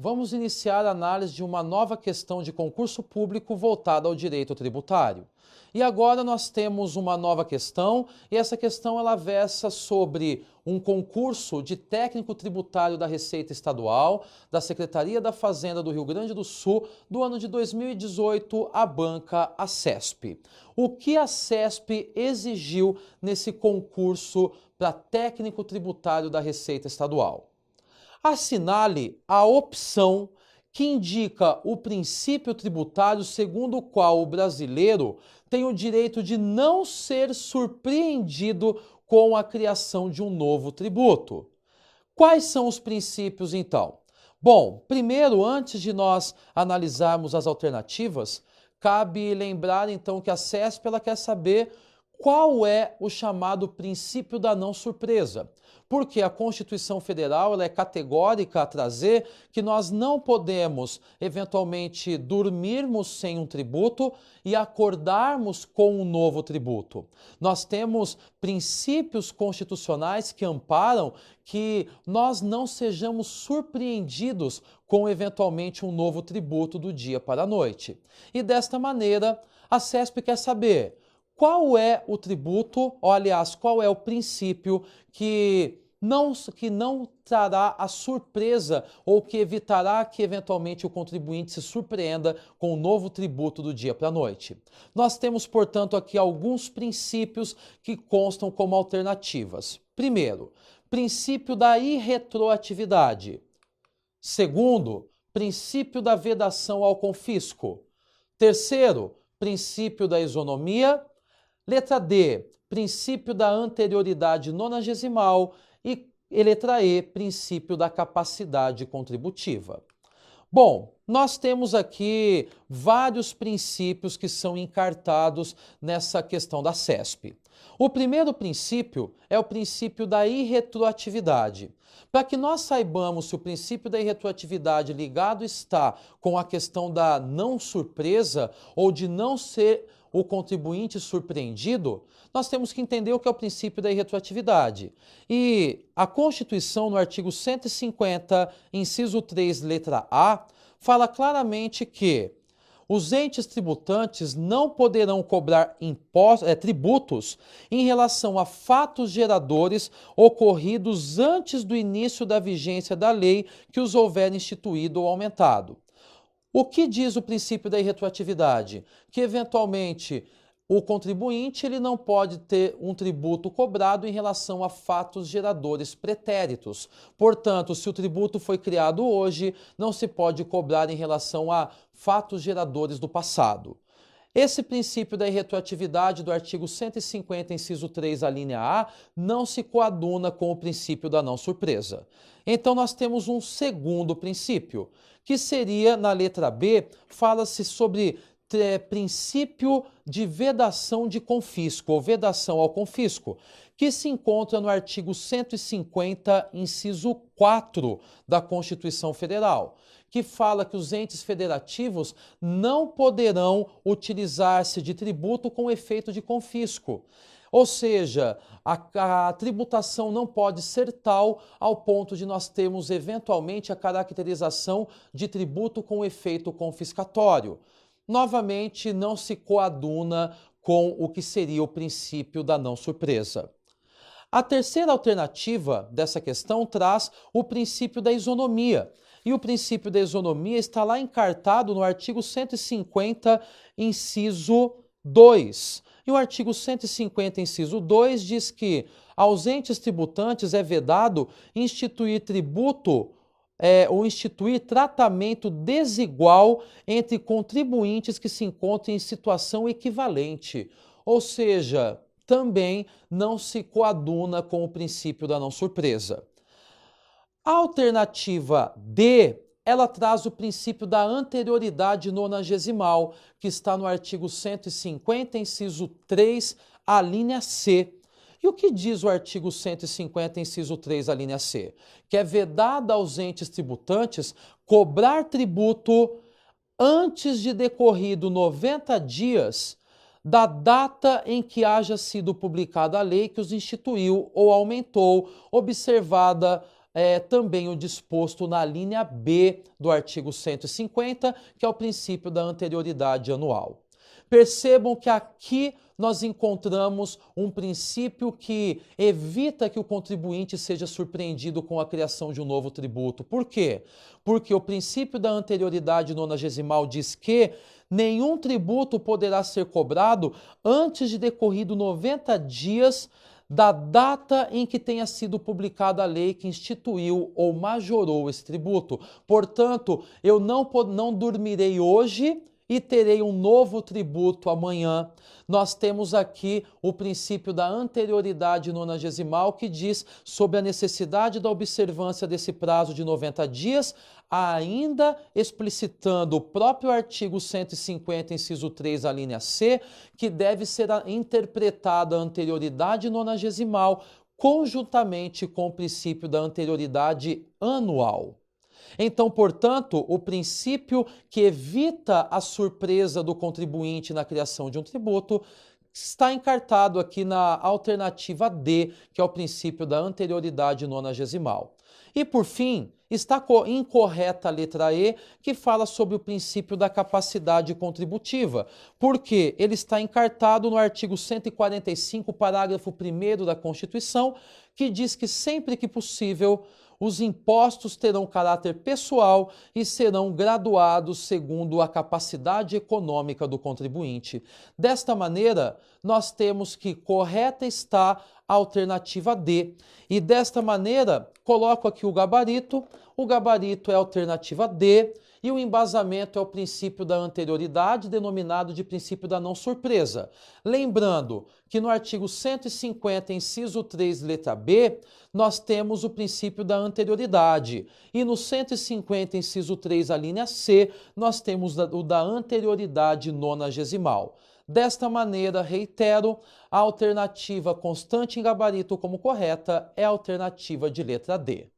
Vamos iniciar a análise de uma nova questão de concurso público voltada ao direito tributário. E agora nós temos uma nova questão, e essa questão ela versa sobre um concurso de técnico tributário da Receita Estadual, da Secretaria da Fazenda do Rio Grande do Sul, do ano de 2018, a banca ACESP. O que a ACESP exigiu nesse concurso para técnico tributário da Receita Estadual? Assinale a opção que indica o princípio tributário segundo o qual o brasileiro tem o direito de não ser surpreendido com a criação de um novo tributo. Quais são os princípios, então? Bom, primeiro, antes de nós analisarmos as alternativas, cabe lembrar, então, que a CESP ela quer saber qual é o chamado princípio da não surpresa. Porque a Constituição Federal ela é categórica a trazer que nós não podemos, eventualmente, dormirmos sem um tributo e acordarmos com um novo tributo. Nós temos princípios constitucionais que amparam que nós não sejamos surpreendidos com, eventualmente, um novo tributo do dia para a noite. E desta maneira, a CESP quer saber qual é o tributo, ou aliás, qual é o princípio que não trará a surpresa ou que evitará que eventualmente o contribuinte se surpreenda com o novo tributo do dia para a noite. Nós temos, portanto, aqui alguns princípios que constam como alternativas. Primeiro, princípio da irretroatividade. Segundo, princípio da vedação ao confisco. Terceiro, princípio da isonomia. Letra D, princípio da anterioridade nonagesimal e letra E, princípio da capacidade contributiva. Bom, nós temos aqui vários princípios que são encartados nessa questão da CESP. O primeiro princípio é o princípio da irretroatividade. Para que nós saibamos se o princípio da irretroatividade ligado está com a questão da não surpresa ou de não ser o contribuinte surpreendido, nós temos que entender o que é o princípio da irretroatividade. E a Constituição, no artigo 150, inciso 3, letra A, fala claramente que os entes tributantes não poderão cobrar tributos em relação a fatos geradores ocorridos antes do início da vigência da lei que os houver instituído ou aumentado. O que diz o princípio da irretroatividade? Que, eventualmente, o contribuinte ele não pode ter um tributo cobrado em relação a fatos geradores pretéritos. Portanto, se o tributo foi criado hoje, não se pode cobrar em relação a fatos geradores do passado. Esse princípio da irretroatividade do artigo 150, inciso 3, a linha A, não se coaduna com o princípio da não surpresa. Então, nós temos um segundo princípio, que seria, na letra B, fala-se sobre princípio de vedação de confisco, ou vedação ao confisco, que se encontra no artigo 150, inciso 4 da Constituição Federal, que fala que os entes federativos não poderão utilizar-se de tributo com efeito de confisco. Ou seja, a tributação não pode ser tal ao ponto de nós termos eventualmente a caracterização de tributo com efeito confiscatório. Novamente, não se coaduna com o que seria o princípio da não surpresa. A terceira alternativa dessa questão traz o princípio da isonomia. E o princípio da isonomia está lá encartado no artigo 150, inciso 2. E o artigo 150, inciso 2, diz que aos entes tributantes é vedado instituir tributo ou instituir tratamento desigual entre contribuintes que se encontrem em situação equivalente. Ou seja, também não se coaduna com o princípio da não surpresa. A alternativa D, ela traz o princípio da anterioridade nonagesimal, que está no artigo 150, inciso 3, a linha C. E o que diz o artigo 150, inciso 3, a linha C? Que é vedado aos entes tributantes cobrar tributo antes de decorrido 90 dias da data em que haja sido publicada a lei que os instituiu ou aumentou, observada também o disposto na linha B do artigo 150, que é o princípio da anterioridade anual. Percebam que aqui nós encontramos um princípio que evita que o contribuinte seja surpreendido com a criação de um novo tributo. Por quê? Porque o princípio da anterioridade nonagesimal diz que nenhum tributo poderá ser cobrado antes de decorrido 90 dias da data em que tenha sido publicada a lei que instituiu ou majorou esse tributo. Portanto, eu não dormirei hoje e terei um novo tributo amanhã. Nós temos aqui o princípio da anterioridade nonagesimal, que diz sobre a necessidade da observância desse prazo de 90 dias, ainda explicitando o próprio artigo 150, inciso 3, a linha C, que deve ser interpretada a anterioridade nonagesimal conjuntamente com o princípio da anterioridade anual. Então, portanto, o princípio que evita a surpresa do contribuinte na criação de um tributo está encartado aqui na alternativa D, que é o princípio da anterioridade nonagesimal. E, por fim, está incorreta a letra E, que fala sobre o princípio da capacidade contributiva, porque ele está encartado no artigo 145, parágrafo 1º da Constituição, que diz que sempre que possível, os impostos terão caráter pessoal e serão graduados segundo a capacidade econômica do contribuinte. Desta maneira, nós temos que correta está a alternativa D. E desta maneira, coloco aqui o gabarito é a alternativa D, e o embasamento é o princípio da anterioridade, denominado de princípio da não surpresa. Lembrando que no artigo 150, inciso 3, letra B, nós temos o princípio da anterioridade. E no 150, inciso 3, a linha C, nós temos o da anterioridade nonagesimal. Desta maneira, reitero, a alternativa constante em gabarito como correta é a alternativa de letra D.